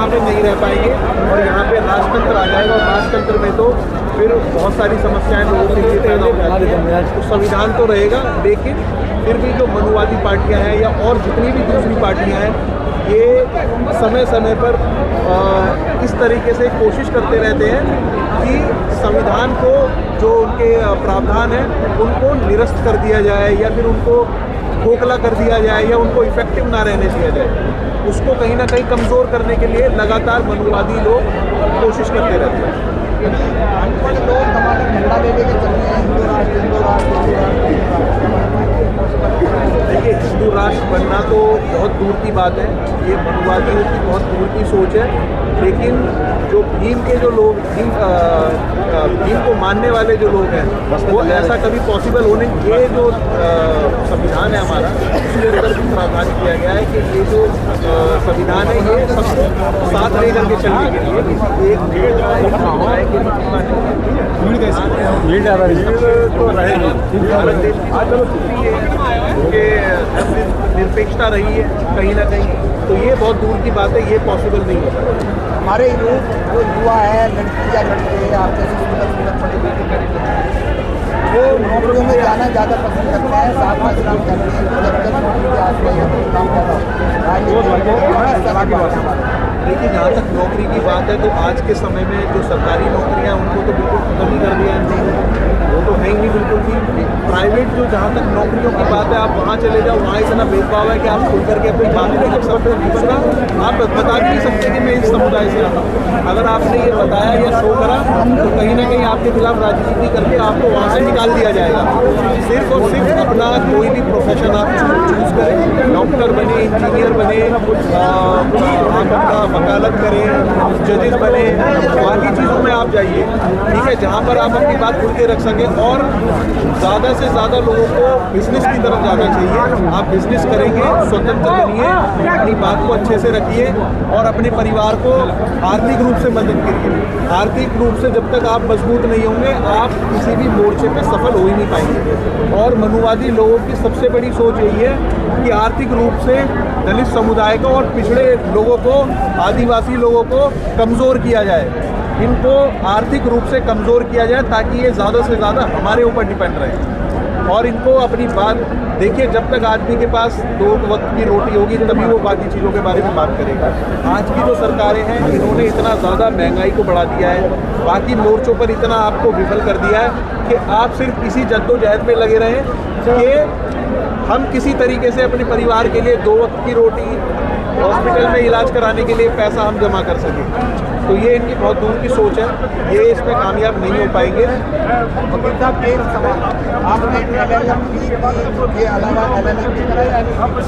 यहाँ पे नहीं रह पाएंगे और यहाँ पे राजतंत्र आ जाएगा, और राजतंत्र में तो फिर बहुत सारी समस्याएं लोगों के लिए पैदा हो जाती हैं। तो संविधान तो रहेगा, लेकिन फिर भी जो मनुवादी पार्टियां हैं या और जितनी भी दूसरी पार्टियां हैं, ये समय समय पर इस तरीके से कोशिश करते रहते हैं कि संविधान को जो उनके प्रावधान हैं उनको निरस्त कर दिया जाए, या फिर उनको खोखला कर दिया जाए, या उनको इफेक्टिव ना रहने दिया जाए। उसको कहीं ना कहीं कमज़ोर करने के लिए लगातार मनुवादी लोग कोशिश करते रहते हैं। देखिए, हिंदू राष्ट्र बनना तो बहुत दूर की बात है, ये मनुवादियों की बहुत दूर की सोच है। लेकिन जो भीम के जो लोग भीम को मानने वाले जो लोग हैं, वो ऐसा कभी पॉसिबल होने, ये जो संविधान है हमारा, उसके अंदर भी प्रावधान किया गया है कि ये जो संविधान है ये सबको साथ लेकर के चलने के लिए तो रहेगा। भारत देश की निरपेक्षता रही है कहीं ना कहीं, तो ये बहुत दूर की बात है, ये पॉसिबल नहीं होता। हमारे यूथ जो युवा है, लड़की या लड़के, आप जैसे पढ़े वो नौकरियों में जाना ज़्यादा पसंद करते हैं, साथ में काम करते हैं, जब तक नौकरी के आसपास काम कर रहा है। देखिए, जहाँ तक नौकरी की बात है तो आज के समय में जो सरकारी नौकरियाँ उनको तो बिल्कुल खत्म ही कर दिया है, वो तो है ही नहीं बिल्कुल भी। प्राइवेट जो जहाँ तक नौकरियों की बात है, आप वहाँ चले जाओ, वहाँ इतना भेदभाव है कि आप खुल करके अपनी बात नहीं कर सकते। दूसरा, आप बता भी नहीं सकते कि मैं इस समुदाय से आता हूँ। अगर आपने ये बताया या शो करा तो कहीं ना कहीं आपके खिलाफ राजनीति करके आपको वहाँ से निकाल दिया जाएगा। सिर्फ और सिर्फ अपना कोई भी प्रोफेशन आप चूज करें, डॉक्टर बने, इंजीनियर बने, आप अपना वकालत करें, जजेस बने, बाकी चीज़ों में आप जाइए, ठीक है, जहाँ पर आप अपनी बात खुल के रख सकें। और ज़्यादा से ज़्यादा लोगों को बिजनेस की तरफ जाना चाहिए। आप बिजनेस करेंगे, स्वतंत्र बनिए, अपनी बात को अच्छे से रखिए और अपने परिवार को आर्थिक रूप से मदद करिए। आर्थिक रूप से जब तक आप मजबूत नहीं होंगे, आप किसी भी मोर्चे पे सफल हो ही नहीं पाएंगे। और मनुवादी लोगों की सबसे बड़ी सोच यही है कि आर्थिक रूप से दलित समुदाय को और पिछड़े लोगों को, आदिवासी लोगों को कमज़ोर किया जाए, इनको आर्थिक रूप से कमज़ोर किया जाए, ताकि ये ज़्यादा से ज़्यादा हमारे ऊपर डिपेंड रहे और इनको अपनी बात। देखिए, जब तक आदमी के पास 2 वक्त की रोटी होगी तभी वो बाकी चीज़ों के बारे में बात करेगा। आज की जो सरकारें हैं, इन्होंने इतना ज़्यादा महंगाई को बढ़ा दिया है, बाकी मोर्चों पर इतना आपको विफल कर दिया है कि आप सिर्फ इसी जद्दोजहद में लगे रहें कि हम किसी तरीके से अपने परिवार के लिए 2 वक्त की रोटी, हॉस्पिटल में इलाज कराने के लिए पैसा हम जमा कर सकें। तो ये इनकी बहुत दूर की सोच है, ये इसमें कामयाब नहीं हो पाएंगे। वकील साहब, एक सवाल, आपने LLM के अलावा LLM भी कराया है?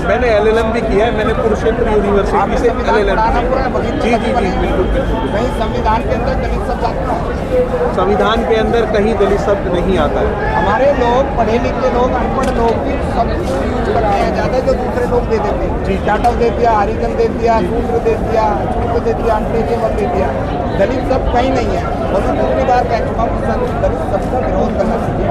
मैंने LLM भी किया है, मैंने कुरुक्षेत्र यूनिवर्सिटी से LLM। जी, बिल्कुल। कहीं संविधान के अंदर दलित शब्द आता है? संविधान के अंदर कहीं दलित शब्द नहीं आता है। हमारे लोग, पढ़े लिखे लोग, अनपढ़ लोग भी शब्द यूज करते हैं ज़्यादा, जो दूसरे लोग दे देते हैं। जी, जाटव दे दिया, हरिजन दे दिया, शूद्र दे दिया, छूट दे दिया, अनटेचेबल दे दिया। दलित शब्द कहीं नहीं है। और दूसरी बात कह चुका हूँ, दलित शब्द का विरोध करना चाहिए।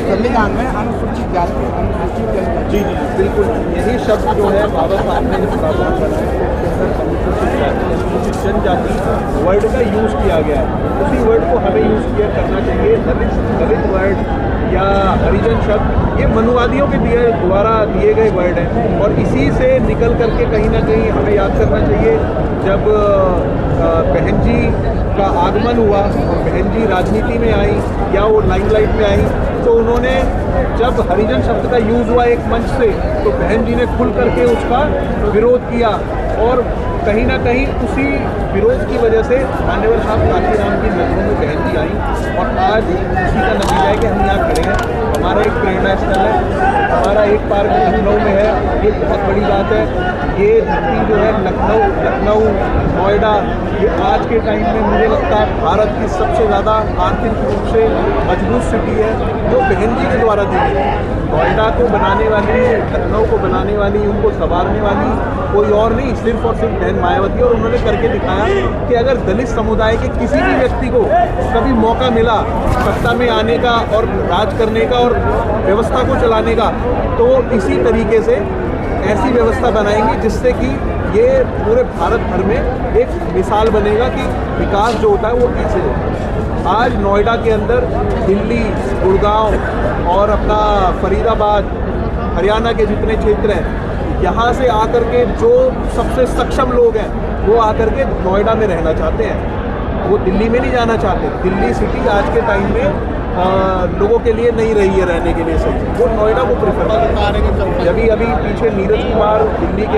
संविधान में अनुसूचित जाति, अनुसूचित जनजाति। जी, बिल्कुल, यही शब्द जो है बाबा साहब ने प्रावधान बनाया, अनुसूचित जाति, अनुसूचित जनजाति वर्ड का यूज़ किया गया है। उसी वर्ड को हमें यूज़ किया करना चाहिए। दलित वर्ड या हरिजन शब्द, ये मनुवादियों के द्वारा दिए गए वर्ड हैं, और इसी से निकल करके कहीं ना कहीं हमें याद करना चाहिए, जब बहन जी का आगमन हुआ और बहन जी राजनीति में आई या वो लाइमलाइट में आई, तो उन्होंने जब हरिजन शब्द का यूज़ हुआ एक मंच से, तो बहन जी ने खुल करके उसका विरोध किया। और कहीं ना कहीं उसी विरोध की वजह से मान्यवर साहब काशीराम की नजरों में बहन जी आई, और आज उसी का नतीजा है कि हम यहाँ खड़े हैं। हमारा एक प्रेरणा स्थल है, हमारा एक पार्क लखनऊ में है, ये बहुत बड़ी बात है। ये धरती जो है लखनऊ, नोएडा, ये आज के टाइम में मुझे लगता है भारत की सबसे ज़्यादा आर्थिक रूप से मजबूत सिटी है, जो बहन जी के द्वारा दी गई। नोएडा को बनाने वाली, लखनऊ को बनाने वाली, उनको संवारने वाली कोई और नहीं, सिर्फ और सिर्फ बहन मायावती। और उन्होंने करके दिखाया कि अगर दलित समुदाय के किसी भी व्यक्ति को कभी मौका मिला सत्ता में आने का और राज करने का और व्यवस्था को चलाने का, तो इसी तरीके से ऐसी व्यवस्था बनाएंगे जिससे कि ये पूरे भारत भर में एक मिसाल बनेगा कि विकास जो होता है वो कैसे होता है। आज नोएडा के अंदर दिल्ली, गुड़गांव और अपना फरीदाबाद, हरियाणा के जितने क्षेत्र हैं, यहाँ से आकर के जो सबसे सक्षम लोग हैं वो आकर के नोएडा में रहना चाहते हैं, वो दिल्ली में नहीं जाना चाहते। दिल्ली सिटी आज के टाइम में लोगों के लिए नहीं रही है रहने के लिए सही, वो नोएडा को प्रेफर करते हैं। अभी पीछे नीरज कुमार दिल्ली के